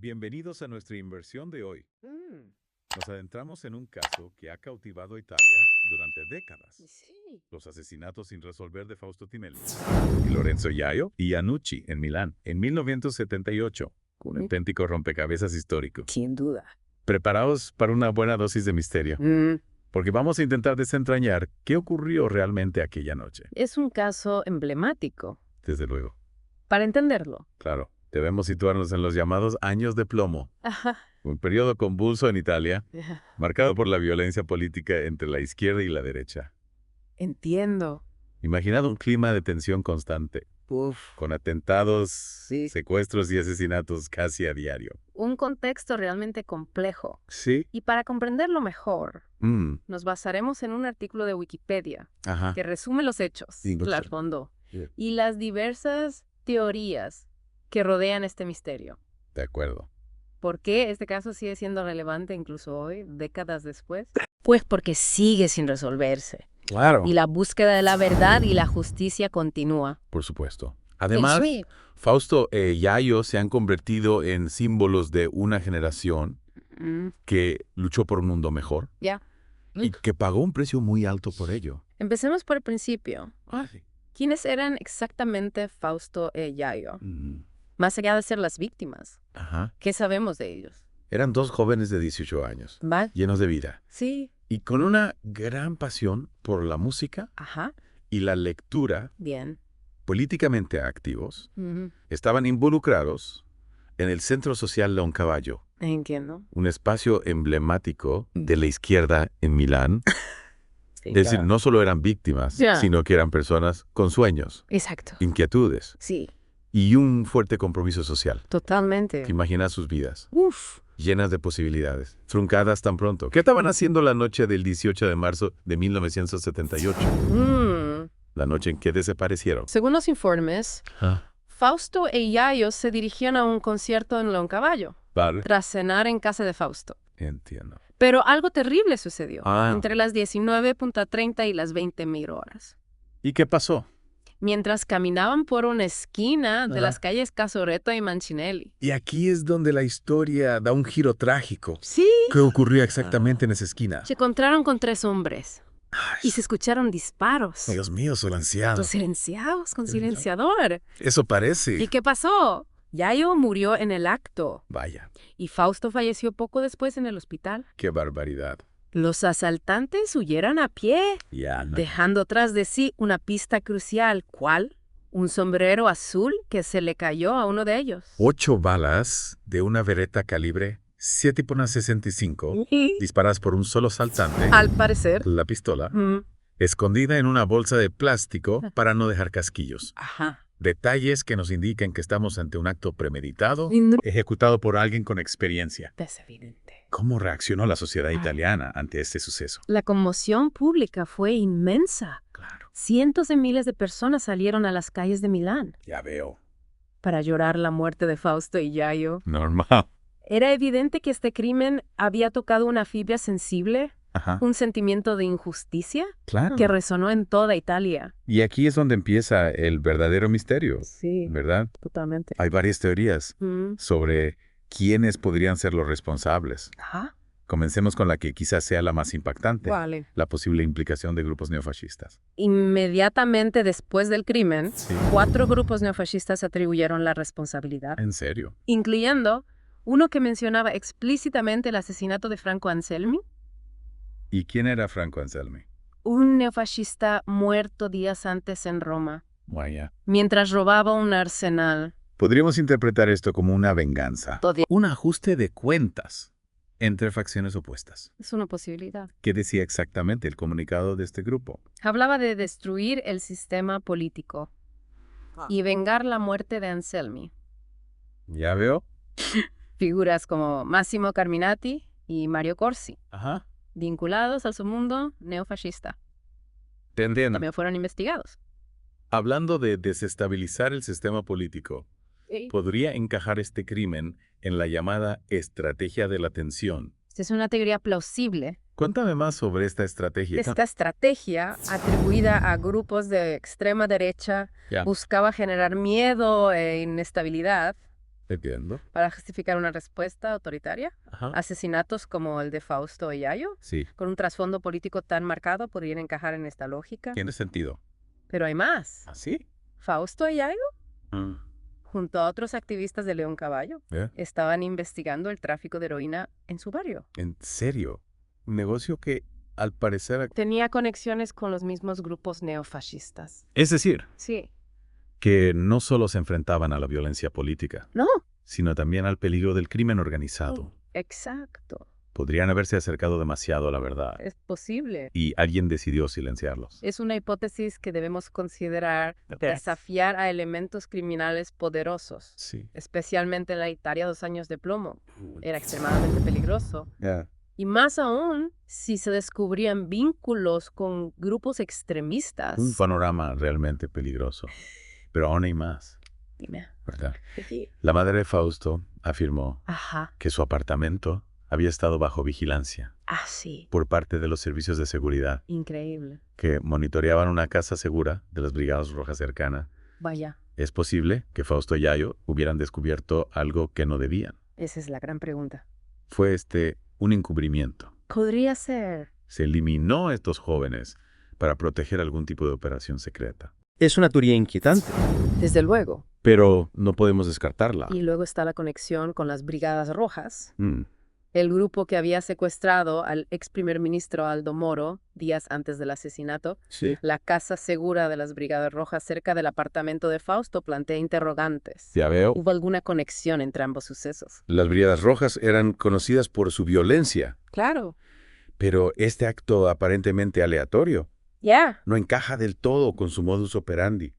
Bienvenidos a nuestra inversión de hoy. Mm, Nos adentramos en un caso que ha cautivado a Italia durante décadas. sí. Los asesinatos sin resolver de Fausto Tinelli, y Lorenzo Yayo y Iannucci en Milán en 1978. Un auténtico rompecabezas histórico. Sin duda. Preparaos para una buena dosis de misterio, porque vamos a intentar desentrañar qué ocurrió realmente aquella noche. Es un caso emblemático. Desde luego. Para entenderlo. Claro, debemos situarnos en los llamados años de plomo, Ajá. un periodo convulso en Italia, marcado por la violencia política entre la izquierda y la derecha. Entiendo. Imaginad un clima de tensión constante, Uf. con atentados, Sí. secuestros y asesinatos casi a diario. Un contexto realmente complejo. Sí. Y para comprenderlo mejor, nos basaremos en un artículo de Wikipedia Ajá. que resume los hechos, Ilustra. trasfondo, Bien. y las diversas teorías que rodean este misterio. De acuerdo. ¿Por qué este caso sigue siendo relevante incluso hoy, décadas después? Pues porque sigue sin resolverse. Claro. Y la búsqueda de la verdad y la justicia continúa. Por supuesto. Además, Sí. Fausto e Yayo se han convertido en símbolos de una generación que luchó por un mundo mejor Ya. y que pagó un precio muy alto por ello. Empecemos por el principio. Sí. ¿Quiénes eran exactamente Fausto e Yayo? Más allá de ser las víctimas, Ajá. ¿qué sabemos de ellos? Eran dos jóvenes de 18 años, ¿Va? llenos de vida, Sí. y con una gran pasión por la música Ajá. y la lectura, Bien. políticamente activos, Ujú. estaban involucrados en el Centro Social Leoncavallo, Entiendo. un espacio emblemático de la izquierda en Milán. Sí, Es decir, claro. no solo eran víctimas, Ya. sino que eran personas con sueños, Exacto. inquietudes Sí, y un fuerte compromiso social. totalmente. Que imagina sus vidas, Uf. llenas de posibilidades, truncadas tan pronto. ¿Qué estaban haciendo la noche del 18 de marzo de 1978? La noche en que desaparecieron. Según los informes, Fausto e Yayo se dirigían a un concierto en Leoncavallo, Vale. tras cenar en casa de Fausto. Entiendo. Pero algo terrible sucedió Ah. entre las 19:30 y las 20:00 horas. ¿Y qué pasó? Mientras caminaban por una esquina de Ajá. las calles Casoreto y Mancinelli. Y aquí es donde la historia da un giro trágico. Sí. ¿Qué ocurrió exactamente en esa esquina? Se encontraron con 3 hombres Ay, y se escucharon disparos. Dios mío, silenciado. Silenciados con silenciador. Eso parece. ¿Y qué pasó? Yayo murió en el acto Vaya, y Fausto falleció poco después en el hospital. qué barbaridad. Los asaltantes huyeron a pie, Ya, no. dejando tras de sí una pista crucial. ¿Cuál? Un sombrero azul que se le cayó a uno de ellos. 8 balas de una Beretta calibre 7,65 disparadas por un solo asaltante. Al parecer. La pistola, escondida en una bolsa de plástico para no dejar casquillos. Ajá. Detalles que nos indican que estamos ante un acto premeditado, Lindo. ejecutado por alguien con experiencia. Es evidente. ¿Cómo reaccionó la sociedad italiana ante este suceso? La conmoción pública fue inmensa. Claro, Cientos de miles de personas salieron a las calles de Milán ya veo. para llorar la muerte de Fausto y Yayo. Normal. Era evidente que este crimen había tocado una fibra sensible, Ajá. un sentimiento de injusticia Claro. que resonó en toda Italia. Y aquí es donde empieza el verdadero misterio, Sí, ¿verdad? totalmente. Hay varias teorías sobre quiénes podrían ser los responsables. Ajá. Comencemos con la que quizás sea la más impactante, Vale. la posible implicación de grupos neofascistas. Inmediatamente después del crimen, Sí. 4 grupos neofascistas atribuyeron la responsabilidad, ¿En serio? incluyendo uno que mencionaba explícitamente el asesinato de Franco Anselmi, ¿Y quién era Franco Anselmi? un neofascista muerto días antes en Roma, Vaya. mientras robaba un arsenal. Podríamos interpretar esto como una venganza, Todo un ajuste de cuentas entre facciones opuestas. es una posibilidad. ¿Qué decía exactamente el comunicado de este grupo? Hablaba de destruir el sistema político y vengar la muerte de Anselmi. ¿Ya veo? Figuras como Massimo Carminati y Mario Corsi, Ajá. vinculados al submundo neofascista, Te entiendo. también fueron investigados. Hablando de desestabilizar el sistema político, ¿podría encajar este crimen en la llamada estrategia de la tensión? Esta es una teoría plausible. Cuéntame más sobre esta estrategia. Esta estrategia, atribuida a grupos de extrema derecha, Ya. buscaba generar miedo e inestabilidad Entiendo. para justificar una respuesta autoritaria. Ajá. Asesinatos como el de Fausto y Yayo, Sí. con un trasfondo político tan marcado, podrían encajar en esta lógica. Tiene sentido. Pero hay más. ¿Ah, sí? Fausto y Yayo, Mm. junto a otros activistas de León Caballo, estaban investigando el tráfico de heroína en su barrio. ¿En serio? Un negocio que, al parecer... Tenía conexiones con los mismos grupos neofascistas. Es decir, Sí. que no solo se enfrentaban a la violencia política, No. sino también al peligro del crimen organizado. Exacto. Podrían haberse acercado demasiado a la verdad Es posible. y alguien decidió silenciarlos. Es una hipótesis que debemos considerar desafiar a elementos criminales poderosos, Sí. especialmente en la Italia 2 años de plomo. Era extremadamente peligroso. Y más aún si se descubrían vínculos con grupos extremistas. Un panorama realmente peligroso. Pero aún hay más, Dime. ¿verdad? La madre de Fausto afirmó Ajá. que su apartamento había estado bajo vigilancia Ah, sí. por parte de los servicios de seguridad Increíble. que monitoreaban una casa segura de las Brigadas Rojas cercana. Vaya. Es posible que Fausto y Yayo hubieran descubierto algo que no debían. Esa es la gran pregunta. Fue un encubrimiento. Podría ser. Se eliminó a estos jóvenes para proteger algún tipo de operación secreta. Es una teoría inquietante. Desde luego. Pero no podemos descartarla. Y luego está la conexión con las Brigadas Rojas, Mm. el grupo que había secuestrado al ex primer ministro Aldo Moro días antes del asesinato. Sí. La casa segura de las Brigadas Rojas cerca del apartamento de Fausto plantea interrogantes. Ya veo. ¿Hubo alguna conexión entre ambos sucesos? Las Brigadas Rojas eran conocidas por su violencia, Claro. pero este acto aparentemente aleatorio Ya. no encaja del todo con su modus operandi.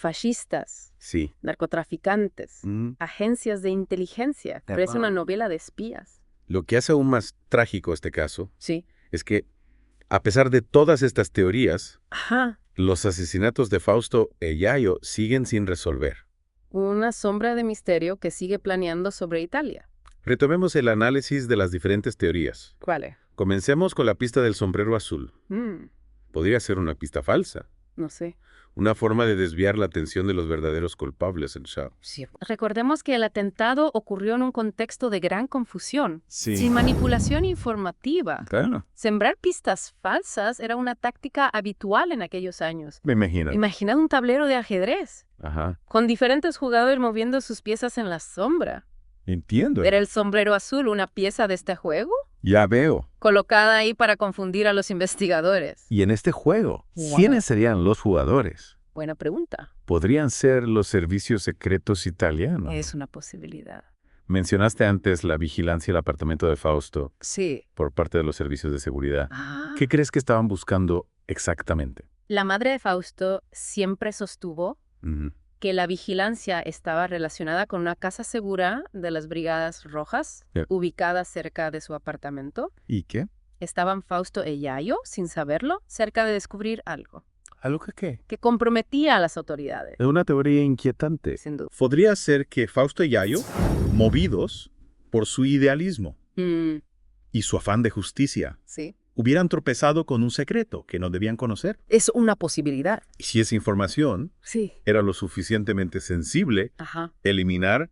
Neofascistas, Sí. narcotraficantes, Mm. agencias de inteligencia. Parece una novela de espías. Lo que hace aún más trágico este caso Sí. es que, a pesar de todas estas teorías, Ajá. los asesinatos de Fausto e Yayo siguen sin resolver. Una sombra de misterio que sigue planeando sobre Italia. Retomemos el análisis de las diferentes teorías. ¿Cuál es? Comencemos con la pista del sombrero azul. Podría ser una pista falsa, No sé. una forma de desviar la atención de los verdaderos culpables en Shaw. Sí. Recordemos que el atentado ocurrió en un contexto de gran confusión, Sí. sin manipulación informativa. Claro. Sembrar pistas falsas era una táctica habitual en aquellos años. Me imagino. Imaginad un tablero de ajedrez, Ajá. con diferentes jugadores moviendo sus piezas en la sombra. Entiendo. ¿Era el sombrero azul una pieza de este juego? Ya veo. Colocada ahí para confundir a los investigadores. Y en este juego, Wow. ¿quiénes serían los jugadores? Buena pregunta. ¿Podrían ser los servicios secretos italianos? Es una posibilidad. Mencionaste antes la vigilancia del apartamento de Fausto Sí. por parte de los servicios de seguridad. Ah. ¿Qué crees que estaban buscando exactamente? La madre de Fausto siempre sostuvo Ujú. que la vigilancia estaba relacionada con una casa segura de las Brigadas Rojas, Yeah. ubicada cerca de su apartamento. ¿Y qué? Estaban Fausto y Yayo, sin saberlo, cerca de descubrir algo ¿Algo que qué? que comprometía a las autoridades. Es una teoría inquietante. Sin duda. Podría ser que Fausto y Yayo, movidos por su idealismo y su afán de justicia, Sí. hubieran tropezado con un secreto que no debían conocer. Es una posibilidad. Y si esa información Sí. era lo suficientemente sensible, Ajá. eliminar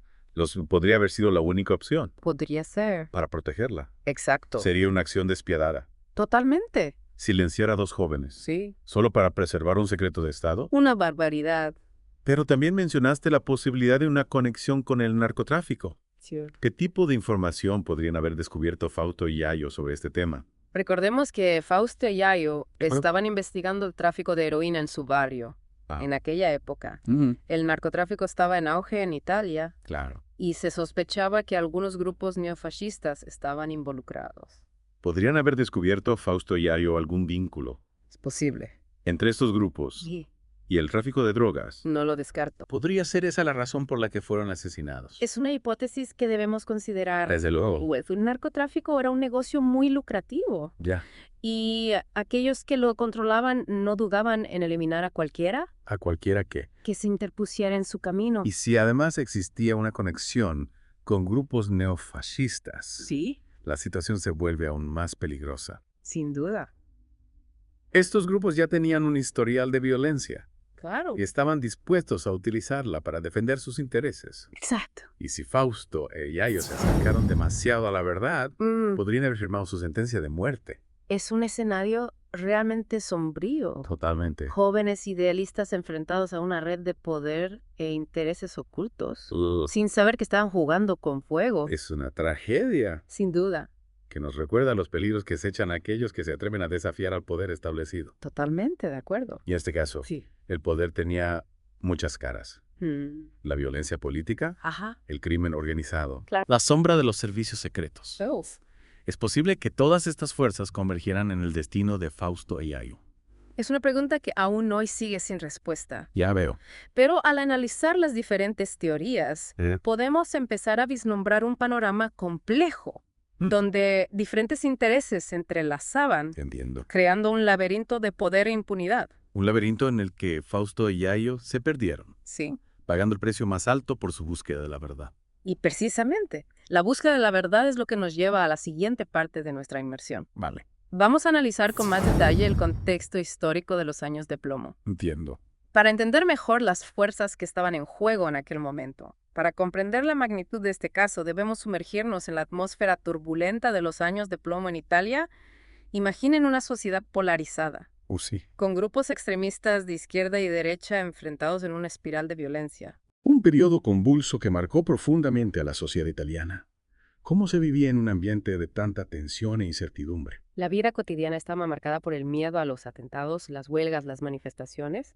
podría haber sido la única opción Podría ser. para protegerla. Exacto. Sería una acción despiadada. Totalmente. Silenciar a dos jóvenes, Sí. solo para preservar un secreto de Estado. Una barbaridad. Pero también mencionaste la posibilidad de una conexión con el narcotráfico. ¿Qué tipo de información podrían haber descubierto Fausto y Yayo sobre este tema? Recordemos que Fausto y Yayo estaban investigando el tráfico de heroína en su barrio. Ah. En aquella época, el narcotráfico estaba en auge en Italia Claro. y se sospechaba que algunos grupos neofascistas estaban involucrados. ¿Podrían haber descubierto Fausto y Yayo algún vínculo Es posible. entre estos grupos Sí. y el tráfico de drogas? No lo descarto. ¿Podría ser esa la razón por la que fueron asesinados? Es una hipótesis que debemos considerar. Desde luego. Pues el narcotráfico era un negocio muy lucrativo Ya. y aquellos que lo controlaban no dudaban en eliminar a cualquiera A cualquiera que. que se interpusiera en su camino. Y si además existía una conexión con grupos neofascistas, Sí, la situación se vuelve aún más peligrosa. sin duda. Estos grupos ya tenían un historial de violencia. Claro. y estaban dispuestos a utilizarla para defender sus intereses. Exacto. Y si Fausto y Yayo se acercaron demasiado a la verdad, podrían haber firmado su sentencia de muerte. Es un escenario realmente sombrío. Totalmente. Jóvenes idealistas enfrentados a una red de poder e intereses ocultos, sin saber que estaban jugando con fuego. Es una tragedia Sin duda. que nos recuerda los peligros que se echan a aquellos que se atreven a desafiar al poder establecido. Totalmente de acuerdo. Y en este caso, Sí. el poder tenía muchas caras. Mm. La violencia política, Ajá. el crimen organizado. La sombra de los servicios secretos. Uf. Es posible que todas estas fuerzas convergieran en el destino de Fausto y Yayo. Es una pregunta que aún hoy sigue sin respuesta. Ya veo. Pero al analizar las diferentes teorías, podemos empezar a vislumbrar un panorama complejo, donde diferentes intereses se entrelazaban, Entiendo. creando un laberinto de poder e impunidad. Un laberinto en el que Fausto y Yayo se perdieron, Sí. pagando el precio más alto por su búsqueda de la verdad. Y precisamente, la búsqueda de la verdad es lo que nos lleva a la siguiente parte de nuestra inmersión. Vale. Vamos a analizar con más detalle el contexto histórico de los años de plomo, Entiendo. para entender mejor las fuerzas que estaban en juego en aquel momento. Para comprender la magnitud de este caso, debemos sumergirnos en la atmósfera turbulenta de los años de plomo en Italia. Imaginen una sociedad polarizada, Sí. con grupos extremistas de izquierda y derecha enfrentados en una espiral de violencia. Un periodo convulso que marcó profundamente a la sociedad italiana. ¿Cómo se vivía en un ambiente de tanta tensión e incertidumbre? La vida cotidiana estaba marcada por el miedo a los atentados, las huelgas, las manifestaciones.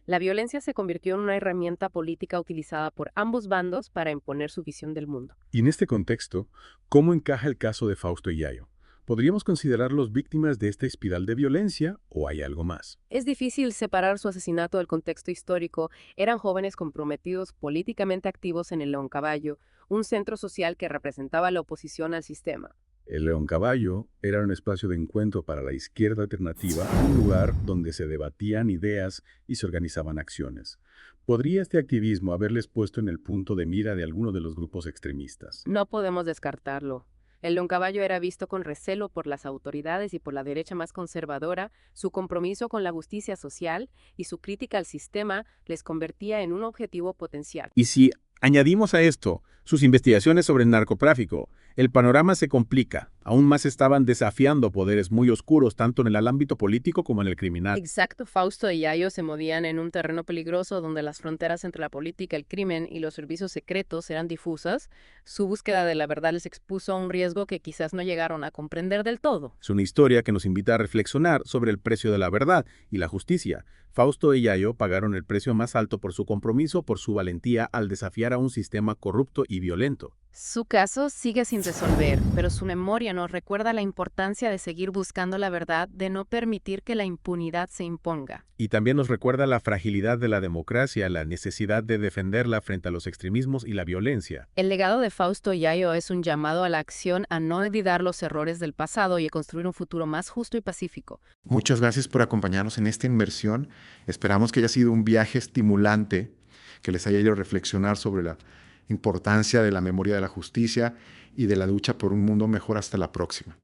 La violencia se convirtió en una herramienta política utilizada por ambos bandos para imponer su visión del mundo. Y en este contexto, ¿cómo encaja el caso de Fausto y Yayo? ¿Podríamos considerarlos víctimas de esta espiral de violencia o hay algo más? Es difícil separar su asesinato del contexto histórico. Eran jóvenes comprometidos, políticamente activos en el Leoncavallo, un centro social que representaba la oposición al sistema. El Leoncavallo era un espacio de encuentro para la izquierda alternativa, un lugar donde se debatían ideas y se organizaban acciones. ¿Podría este activismo haberles puesto en el punto de mira de alguno de los grupos extremistas? No podemos descartarlo. El Leoncavallo era visto con recelo por las autoridades y por la derecha más conservadora. Su compromiso con la justicia social y su crítica al sistema les convertía en un objetivo potencial. Y si añadimos a esto sus investigaciones sobre el narcotráfico, el panorama se complica. Aún más estaban desafiando poderes muy oscuros tanto en el ámbito político como en el criminal. Exacto, Fausto y Yayo se movían en un terreno peligroso donde las fronteras entre la política, el crimen y los servicios secretos eran difusas. Su búsqueda de la verdad les expuso a un riesgo que quizás no llegaron a comprender del todo. Es una historia que nos invita a reflexionar sobre el precio de la verdad y la justicia. Fausto y Yayo pagaron el precio más alto por su compromiso, por su valentía al desafiar a un sistema corrupto y violento. Su caso sigue sin resolver, pero su memoria nos recuerda la importancia de seguir buscando la verdad, de no permitir que la impunidad se imponga. Y también nos recuerda la fragilidad de la democracia, la necesidad de defenderla frente a los extremismos y la violencia. El legado de Fausto y Yayo es un llamado a la acción, a no olvidar los errores del pasado y a construir un futuro más justo y pacífico. Muchas gracias por acompañarnos en esta inmersión. Esperamos que haya sido un viaje estimulante, que les haya ido a reflexionar sobre la importancia de la memoria de la justicia y de la lucha por un mundo mejor. Hasta la próxima.